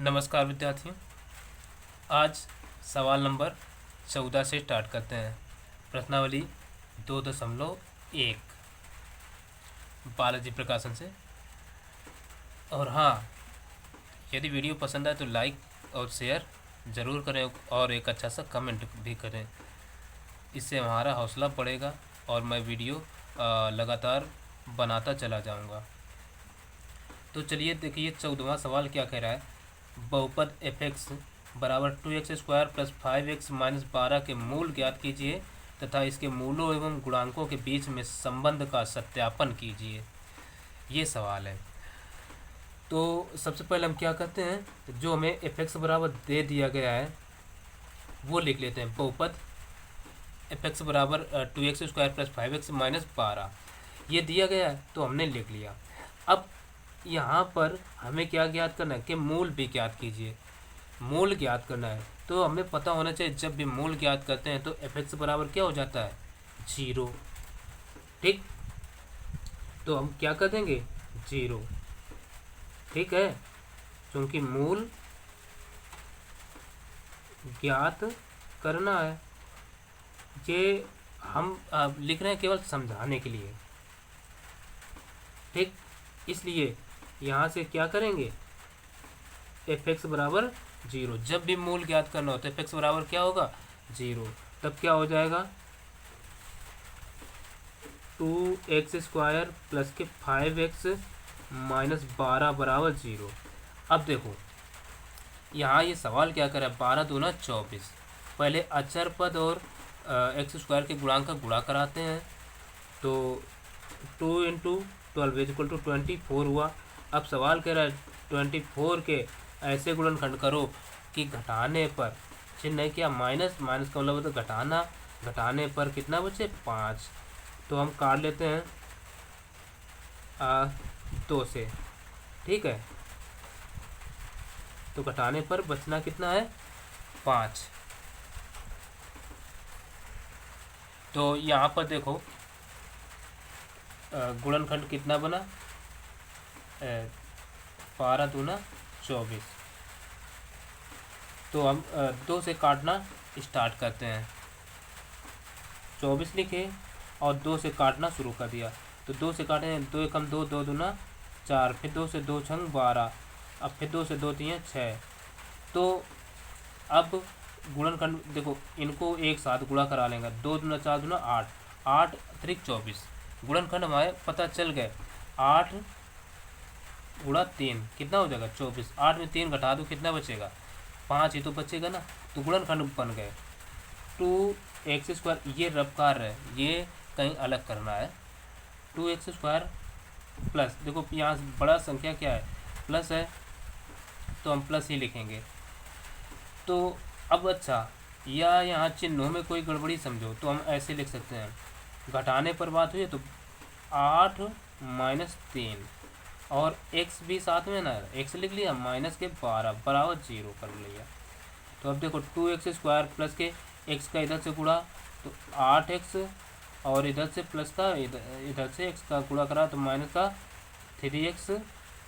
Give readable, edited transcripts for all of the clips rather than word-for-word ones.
नमस्कार विद्यार्थियों। आज सवाल नंबर 14 से स्टार्ट करते हैं। प्रश्नावली 2.1 बालाजी प्रकाशन से। और हाँ, यदि वीडियो पसंद आए तो लाइक और शेयर ज़रूर करें और एक अच्छा सा कमेंट भी करें। इससे हमारा हौसला बढ़ेगा और मैं वीडियो लगातार बनाता चला जाऊंगा। तो चलिए देखिए 14वां सवाल क्या कह रहा है। बहुपद f(x) बराबर 2x² प्लस 5x माइनस 12 के मूल ज्ञात कीजिए तथा इसके मूलों एवं गुणांकों के बीच में संबंध का सत्यापन कीजिए। ये सवाल है। तो सबसे पहले हम क्या करते हैं, जो हमें f(x) बराबर दे दिया गया है वो लिख लेते हैं। बहुपद f(x) बराबर 2x² प्लस 5x माइनस 12 ये दिया गया है तो हमने लिख लिया। अब यहाँ पर हमें क्या ज्ञात करना है कि मूल भी ज्ञात कीजिए। मूल ज्ञात करना है तो हमें पता होना चाहिए, जब भी मूल ज्ञात करते हैं तो f(x) बराबर क्या हो जाता है, 0। ठीक, तो हम क्या कर देंगे, 0। ठीक है, क्योंकि मूल ज्ञात करना है। ये हम लिख रहे हैं केवल समझाने के लिए। ठीक, इसलिए यहाँ से क्या करेंगे, f(x) बराबर 0। जब भी मूल ज्ञात करना हो तो f(x) बराबर क्या होगा, 0। तब क्या हो जाएगा, 2x² प्लस के 5x माइनस 12 बराबर 0। अब देखो यहाँ ये सवाल क्या कर रहा है, 12 दूना 24। पहले अचर पद और x² के गुणांक का गुणा कराते हैं तो 2 × 12 इक्वल टू 24 हुआ। अब सवाल कह रहा है 24 के ऐसे गुणनखंड करो कि घटाने पर चिन्ह क्या, माइनस, माइनस का मतलब होता है घटाना, घटाने पर कितना बचे, 5। तो हम काट लेते हैं 2 से। ठीक है, तो घटाने पर बचना कितना है, 5। तो यहाँ पर देखो गुणनखंड कितना बना, 12 दूना 24। तो हम 2 से काटना स्टार्ट करते हैं। 24 लिखे और 2 से काटना शुरू कर दिया। तो 2 से काटे, 2 एकम 2, 2 दूना 4, फिर 2 से 2 छंग 12, अब फिर 2 से 2 3 6। तो अब गुणनखंड देखो, इनको एक साथ गुणा करा लेंगे। 2 दूना 4 दूना 8, 8 अतिरिक्त 24। गुणनखंड हमारे पता चल गए। 8 गुणा 3 कितना हो जाएगा, 24। 8 में 3 घटा दो कितना बचेगा, 5 ही तो बचेगा ना। तो गुणनखंड बन गए 2x²। ये रफ्तार है, ये कहीं अलग करना है। 2x² प्लस, देखो यहाँ बड़ा संख्या क्या है, प्लस है तो हम प्लस ही लिखेंगे। तो अब अच्छा, या यहाँ चिन्हों में कोई गड़बड़ी समझो तो हम ऐसे लिख सकते हैं। घटाने पर बात हुई तो 8 माइनस 3 और x भी साथ में ना, x लिख लिया, माइनस के 12 बराबर 0 कर लिया। तो अब देखो 2x² प्लस के x का इधर से गुणा तो 8x और इधर से प्लस का इधर से x का गुणा करा तो माइनस का 3x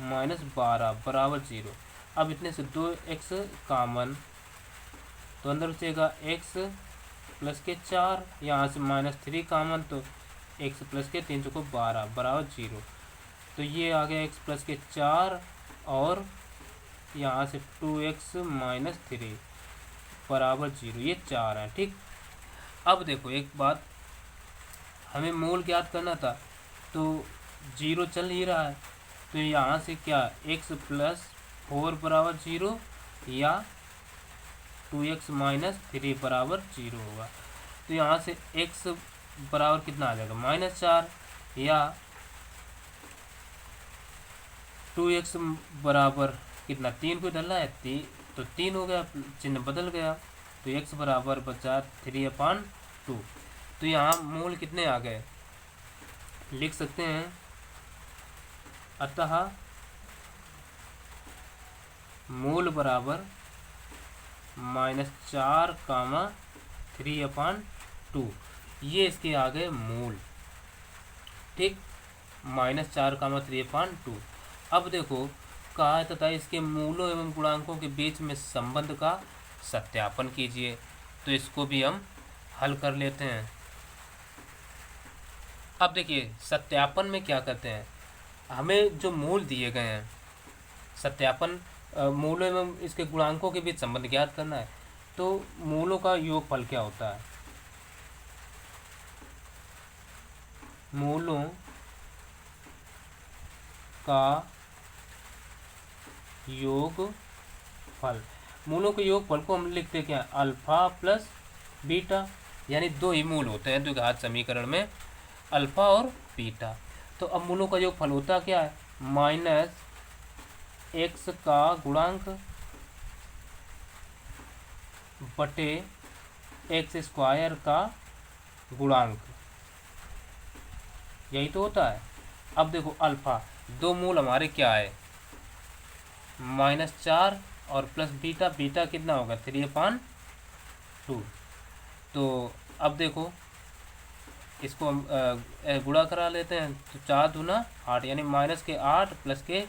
माइनस 12 बराबर 0। अब इतने से 2x कॉमन तो अंदर बचेगा x प्लस के 4, यहाँ से माइनस 3 कॉमन तो x प्लस के 3 को 12 बराबर 0। तो ये आ गया x प्लस के 4 और यहाँ से 2x माइनस 3 बराबर 0, ये 4 है। ठीक, अब देखो एक बात, हमें मूल ज्ञात करना था तो 0 चल ही रहा है, तो यहाँ से क्या, x प्लस 4 बराबर 0 या 2x माइनस 3 बराबर 0 होगा। तो यहाँ से x बराबर कितना आ जाएगा, -4, या 2x बराबर कितना, 3 को डालना है, तो 3 हो गया, चिन्ह बदल गया। तो x बराबर बचा 3/2। तो यहाँ मूल कितने आ गए, लिख सकते हैं। अतः मूल बराबर -4, 3/2, ये इसके आ गए मूल। ठीक, -4, 3/2। अब देखो कहा है तथा इसके मूलों एवं गुणांकों के बीच में संबंध का सत्यापन कीजिए। तो इसको भी हम हल कर लेते हैं। अब देखिए सत्यापन में क्या करते हैं, हमें जो मूल दिए गए हैं, सत्यापन मूलों एवं इसके गुणांकों के बीच संबंध ज्ञात करना है। तो मूलों का योगफल क्या होता है, मूलों का योगफल, मूलों के योगफल को हम लिखते क्या, अल्फा प्लस बीटा, यानी दो ही मूल होते हैं द्विघात समीकरण में, अल्फा और बीटा। तो अब मूलों का योगफल होता क्या है, माइनस एक्स का गुणांक बटे एक्स स्क्वायर का गुणांक, यही तो होता है। अब देखो अल्फा, दो मूल हमारे क्या है, -4 और प्लस बीटा, बीटा कितना होगा 3/2। तो अब देखो इसको हम गुणा करा लेते हैं, तो 4 दूना 8, यानी -8 प्लस के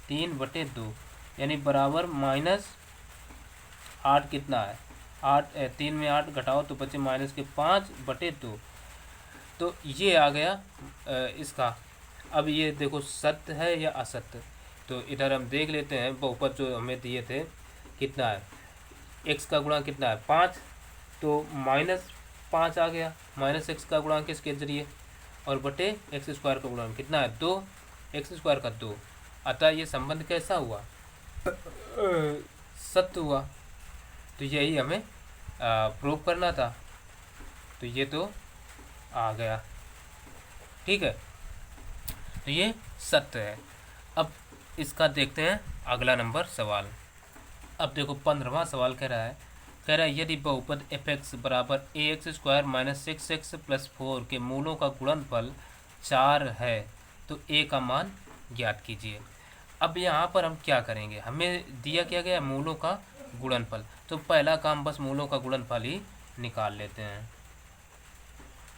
3/2, यानी बराबर -8 कितना है, 8 3 में 8 घटाओ तो बचे -5/2। तो ये आ गया इसका। अब ये देखो सत्य है या असत्य, तो इधर हम देख लेते हैं। बहुपद जो हमें दिए थे कितना है, x का गुणा कितना है 5, तो -5 आ गया, -x का गुणा किसके जरिए, और बटे एक्स स्क्वायर का गुणा कितना है 2, एक्स स्क्वायर का 2। अतः ये संबंध कैसा हुआ, सत्य हुआ। तो यही हमें प्रूव करना था, तो ये तो आ गया, ठीक है, तो ये सत्य है। अब इसका देखते हैं अगला नंबर सवाल। अब देखो 15वां सवाल कह रहा है यदि बहुपद f(x) बराबर ax² - 6x + 4 के मूलों का गुणनफल 4 है तो a का मान ज्ञात कीजिए। अब यहाँ पर हम क्या करेंगे, हमें दिया क्या गया मूलों का गुणनफल, तो पहला काम बस मूलों का गुणनफल ही निकाल लेते हैं।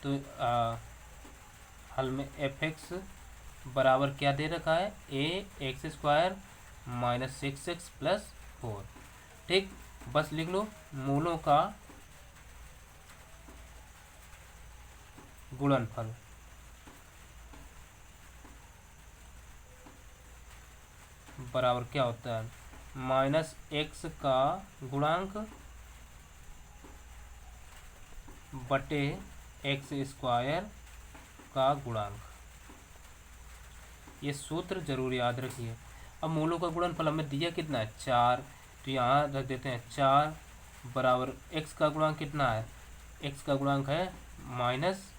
तो हल में f(x) बराबर क्या दे रखा है, ax² - 6x + 4, ठीक। बस लिख लो मूलों का गुणनफल, बराबर क्या होता है, -x का गुणांक बटे x² का गुणांक। ये सूत्र जरूर याद रखिए। अब मूलों का गुणनफल हमें दिया कितना है 4, तो यहाँ रख देते हैं 4 बराबर x का गुणांक कितना है, x का गुणांक है माइनस,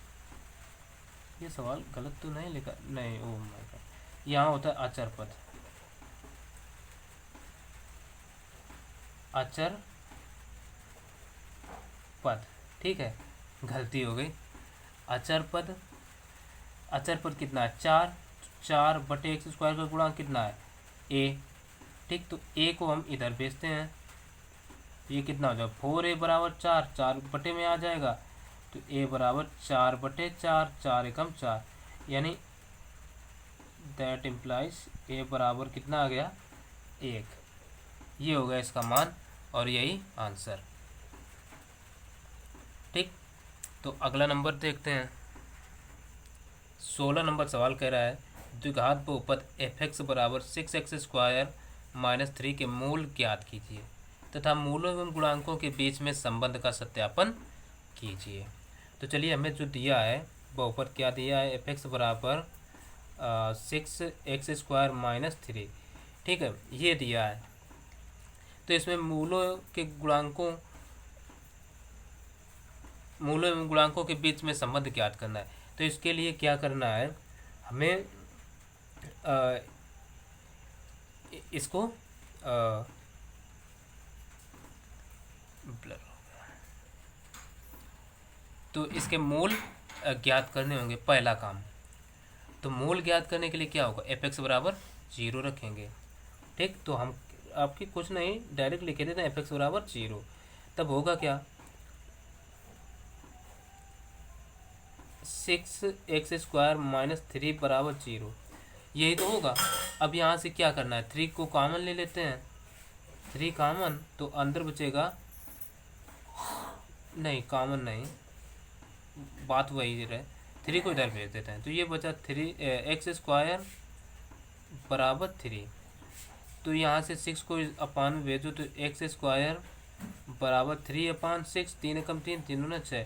ये सवाल गलत तो नहीं लिखा, नहीं ओ माय गॉड, यहाँ होता है अचर पद, अचर पद, ठीक है, गलती हो गई। अचर पद, अचर पद कितना है 4, 4 बटे x² का गुणांक कितना है a, ठीक। तो a को हम इधर भेजते हैं, ये कितना हो जाएगा 4a बराबर 4, 4 बटे में आ जाएगा, तो a बराबर 4 बटे 4, 4 एकम 4, यानी दैट इम्प्लाइज a बराबर कितना आ गया 1। ये हो गया इसका मान और यही आंसर, ठीक। तो अगला नंबर देखते हैं। 16 नंबर सवाल कह रहा है द्विघात बहुपद f(x) बराबर 6x² - 3 के मूल ज्ञात कीजिए तथा मूलों एवं गुणांकों के बीच में संबंध का सत्यापन कीजिए। तो चलिए हमें जो दिया है बहुपद क्या दिया है, f(x) बराबर 6x² - 3, ठीक है, ये दिया है। तो इसमें मूलों एवं गुणांकों के बीच में संबंध ज्ञात करना है। तो इसके लिए क्या करना है, हमें इसको ब्लर हो गया, तो इसके मूल ज्ञात करने होंगे पहला काम। तो मूल ज्ञात करने के लिए क्या होगा, f(x) बराबर 0 रखेंगे, ठीक। तो हम आपकी कुछ नहीं डायरेक्ट लिखे देते हैं f(x) बराबर 0, तब होगा क्या 6x² - 3 बराबर 0, यही तो होगा। अब यहाँ से क्या करना है, 3 को कॉमन ले लेते हैं, 3 कॉमन, तो अंदर बचेगा, नहीं कॉमन नहीं, बात वही रहे, 3 को इधर भेज देते हैं, तो ये बचा 3x² बराबर 3। तो यहाँ से 6 को अपान में भेजो तो x² बराबर 3/6, 3 कम 3, 3 दूना 6,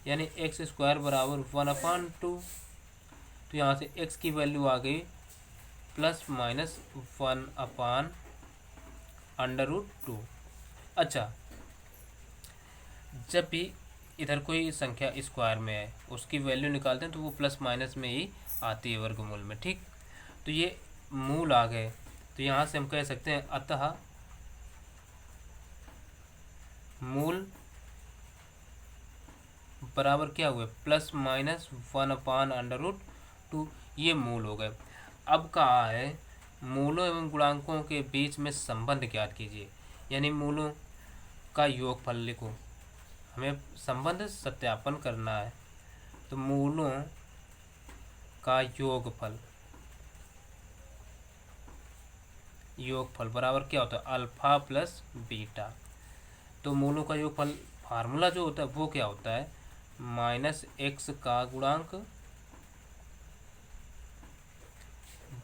यानी x² बराबर 1/2। तो यहाँ से x की वैल्यू आ गई ±1/√2। अच्छा, जब भी इधर कोई संख्या स्क्वायर में है उसकी वैल्यू निकालते हैं तो वो प्लस माइनस में ही आती है वर्गमूल में, ठीक। तो ये मूल आ गए, तो यहाँ से हम कह सकते हैं अतः मूल बराबर क्या हुए, ±1/√2, ये मूल हो गए। अब कहा है मूलों एवं गुणांकों के बीच में संबंध ज्ञात कीजिए, यानी मूलों का योगफल लिखो, हमें संबंध सत्यापन करना है। तो मूलों का योगफल बराबर क्या होता है, अल्फा प्लस बीटा। तो मूलों का योगफल फार्मूला जो होता है वो क्या होता है, -x का गुणांक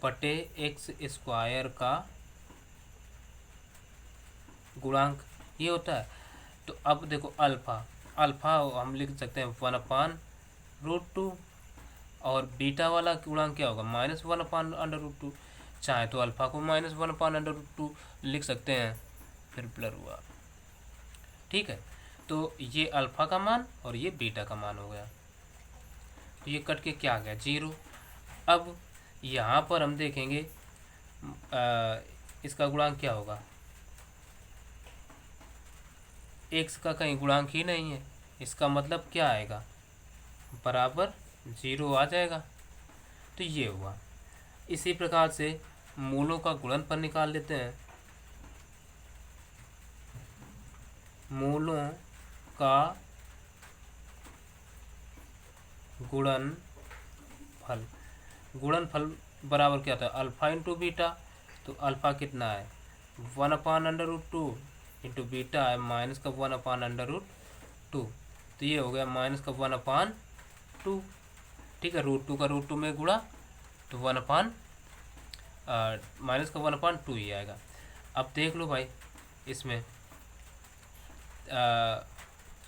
बटे x² का गुणांक, ये होता है। तो अब देखो अल्फा हम लिख सकते हैं 1/√2, और बीटा वाला गुणांक क्या होगा, -1/√2। चाहे तो अल्फा को -1/√2 लिख सकते हैं, फिर ब्लर हुआ, ठीक है। तो ये अल्फा का मान और ये बीटा का मान हो गया, तो ये कट के क्या आ गया, 0। अब यहाँ पर हम देखेंगे इसका गुणांक क्या होगा, x का कहीं गुणांक ही नहीं है, इसका मतलब क्या आएगा, बराबर 0 आ जाएगा। तो ये हुआ। इसी प्रकार से मूलों का गुणनफल निकाल लेते हैं। मूलों का गुणनफल बराबर क्या था, अल्फा इंटू बीटा। तो अल्फा कितना है, 1/√2 इंटू बीटा है माइनस का 1/√2, तो ये हो गया माइनस का 1/2, ठीक है। √2 का √2 में गुणा तो माइनस का 1/2 ही आएगा। अब देख लो भाई, इसमें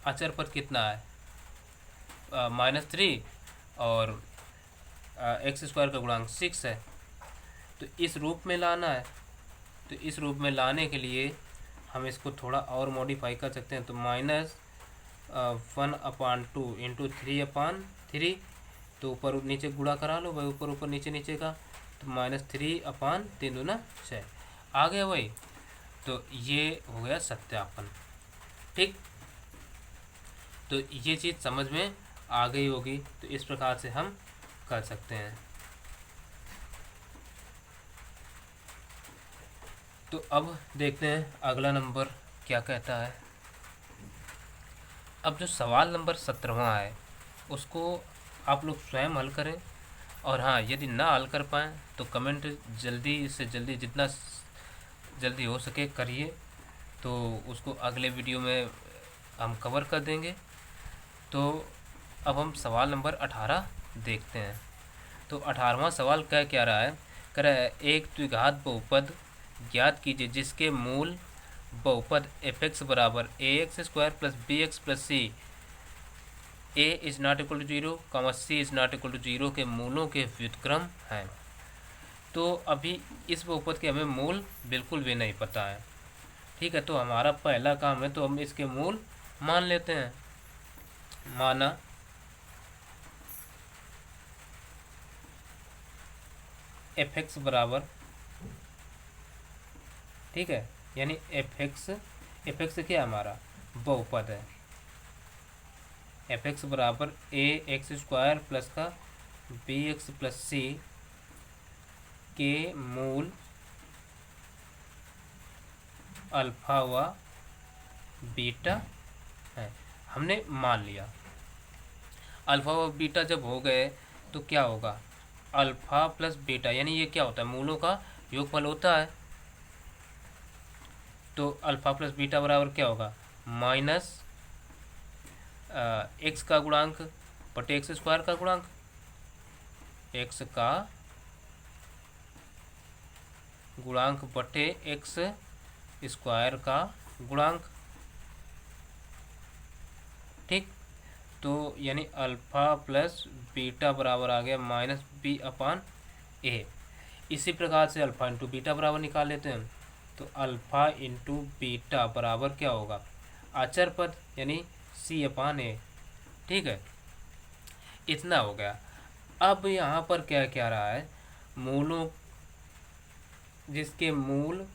अचर पद कितना है, -3, और x² का गुणांक 6 है। तो इस रूप में लाना है, तो इस रूप में लाने के लिए हम इसको थोड़ा और मॉडिफाई कर सकते हैं। तो -1/2 इंटू 3/3, तो ऊपर नीचे गुणा करा लो भाई, ऊपर ऊपर नीचे नीचे का, तो -3/3 दूना 6 आ गया भाई। तो ये हो गया सत्यापन, ठीक। तो ये चीज़ समझ में आ गई होगी, तो इस प्रकार से हम कर सकते हैं। तो अब देखते हैं अगला नंबर क्या कहता है। अब जो सवाल नंबर 17वां है उसको आप लोग स्वयं हल करें, और हाँ, यदि ना हल कर पाएँ तो कमेंट जल्दी से जल्दी, जितना जल्दी हो सके करिए, तो उसको अगले वीडियो में हम कवर कर देंगे। तो अब हम सवाल नंबर 18 देखते हैं। तो 18वां सवाल क्या रहा है, कह रहा है एक द्विघात बहुपद ज्ञात कीजिए जिसके मूल बहुपद f(x) बराबर ax² plus bx plus c, a is not equal to 0, c is not equal to 0 के मूलों के व्युत्क्रम हैं। तो अभी इस बहुपद के हमें मूल बिल्कुल भी नहीं पता है, ठीक है। तो हमारा पहला काम है, तो हम इसके मूल मान लेते हैं। माना f(x) बराबर, ठीक है, यानी f(x) क्या हमारा बहुपद है, f(x) बराबर ax² प्लस का bx प्लस c के मूल अल्फा व बीटा है। हमने मान लिया। अल्फा व बीटा जब हो गए तो क्या होगा, अल्फ़ा प्लस बीटा, यानी ये क्या होता है, मूलों का योगफल होता है। तो अल्फ़ा प्लस बीटा बराबर क्या होगा, माइनस एक्स का गुणांक बटे एक्स स्क्वायर का गुणांक, एक्स का गुणांक बटे एक्स स्क्वायर का गुणांक। ठीक, तो यानी अल्फ़ा प्लस बीटा बराबर आ गया माइनस बी अपान ए। इसी प्रकार से अल्फ़ा इंटू बीटा बराबर निकाल लेते हैं। तो अल्फ़ा इंटू बीटा बराबर क्या होगा, अचर पद यानी सी अपान ए। ठीक है, इतना हो गया। अब यहाँ पर क्या क्या रहा है, मूलों जिसके मूल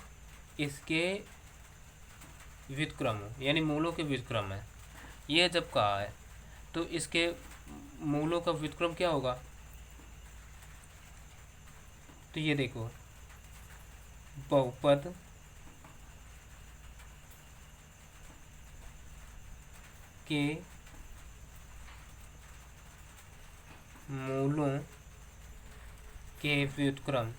इसके व्युत्क्रम हो, यानी मूलों के व्युत्क्रम है, ये जब कहा है तो इसके मूलों का व्युत्क्रम क्या होगा। तो ये देखो, बहुपद के मूलों के व्युत्क्रम।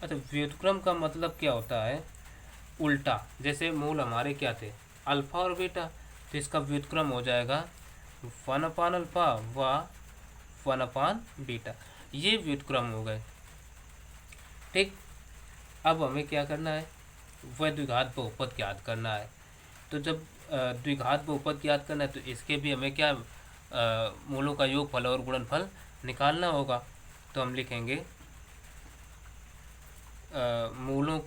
अच्छा, व्युत्क्रम का मतलब क्या होता है, उल्टा। जैसे मूल हमारे क्या थे, अल्फ़ा और बीटा, तो इसका व्युत्क्रम हो जाएगा 1 अपान अल्फ़ा व 1 अपान बीटा, ये व्युत्क्रम हो गए। ठीक, अब हमें क्या करना है, वह द्विघात बहुपद ज्ञात करना है। तो जब द्विघात बहुपद ज्ञात करना है तो इसके भी हमें क्या, मूलों का योगफल और गुणनफल निकालना होगा। तो हम लिखेंगे मूलों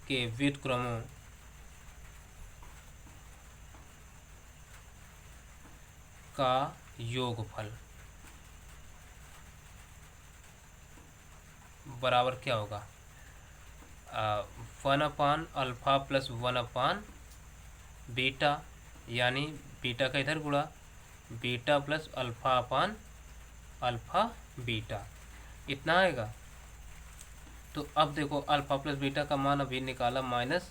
के व्युत्क्रमों का योगफल बराबर क्या होगा, 1 अपान अल्फ़ा प्लस 1 अपान बीटा, यानी बीटा का इधर गुणा, beta plus alpha upon alpha beta, इतना आएगा। तो अब देखो अल्फ़ा प्लस बीटा का मान अभी निकाला माइनस,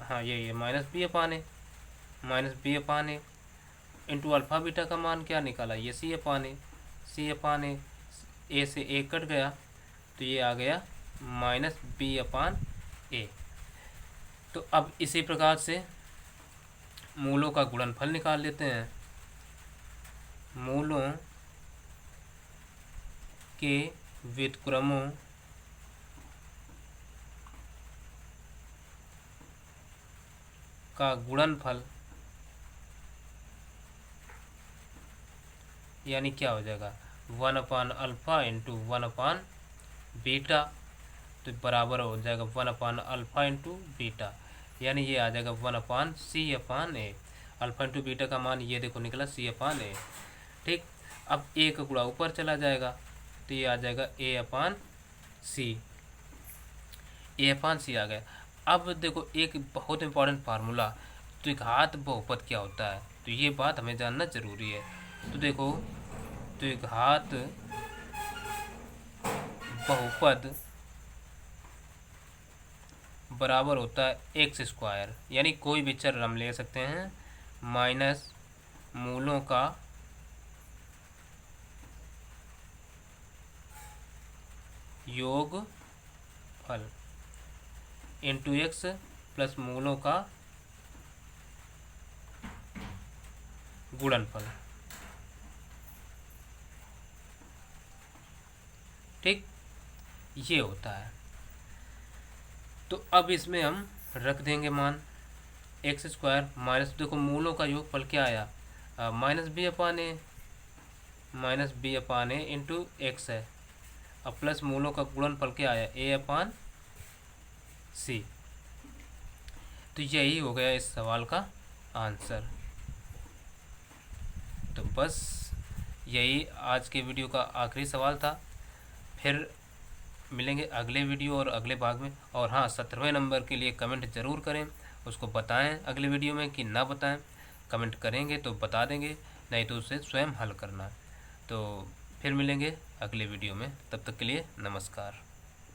हाँ ये माइनस बी अपान ए, माइनस बी अपान ए इंटू अल्फ़ा बीटा का मान क्या निकाला, ये सी अपान ए, सी अपान ए से ए कट गया तो ये आ गया माइनस बी अपान ए। तो अब इसी प्रकार से मूलों का गुणनफल निकाल लेते हैं। मूलों के व्युत्क्रमों का गुणनफल यानी क्या हो जाएगा, 1 अपान अल्फ़ा इंटू 1 अपान बीटा, तो बराबर हो जाएगा 1 अपान अल्फ़ा इंटू बीटा, यानी ये आ जाएगा 1 अपान सी अपान ए। अल्फ़ा इंटू बीटा का मान ये देखो निकला सी अपान ए। ठीक, अब ए का गुणा ऊपर चला जाएगा तो ये आ जाएगा ए अपान सी, ए अपान सी आ गया। अब देखो एक बहुत इंपॉर्टेंट फार्मूला, द्विघात बहुपद क्या होता है, तो ये बात हमें जानना जरूरी है। तो देखो द्विघात बहुपद बराबर होता है एक्स स्क्वायर, यानी कोई भी चर हम ले सकते हैं, माइनस मूलों का योगफल इंटू एक्स प्लस मूलों का गुणनफल। ठीक, ये होता है। तो अब इसमें हम रख देंगे मान एक्स स्क्वायर माइनस, देखो मूलों का योगफल क्या आया, माइनस बी अपान ए, माइनस बी अपान ए इंटू एक्स है, अब प्लस मूलों का गुणनफल क्या आया, ए अपान सी। तो यही हो गया इस सवाल का आंसर। तो बस यही आज के वीडियो का आखिरी सवाल था। फिर मिलेंगे अगले वीडियो और अगले भाग में। और हाँ, 17वें नंबर के लिए कमेंट ज़रूर करें, उसको बताएं अगले वीडियो में कि ना बताएं। कमेंट करेंगे तो बता देंगे, नहीं तो उसे स्वयं हल करना। तो फिर मिलेंगे अगले वीडियो में, तब तक के लिए नमस्कार।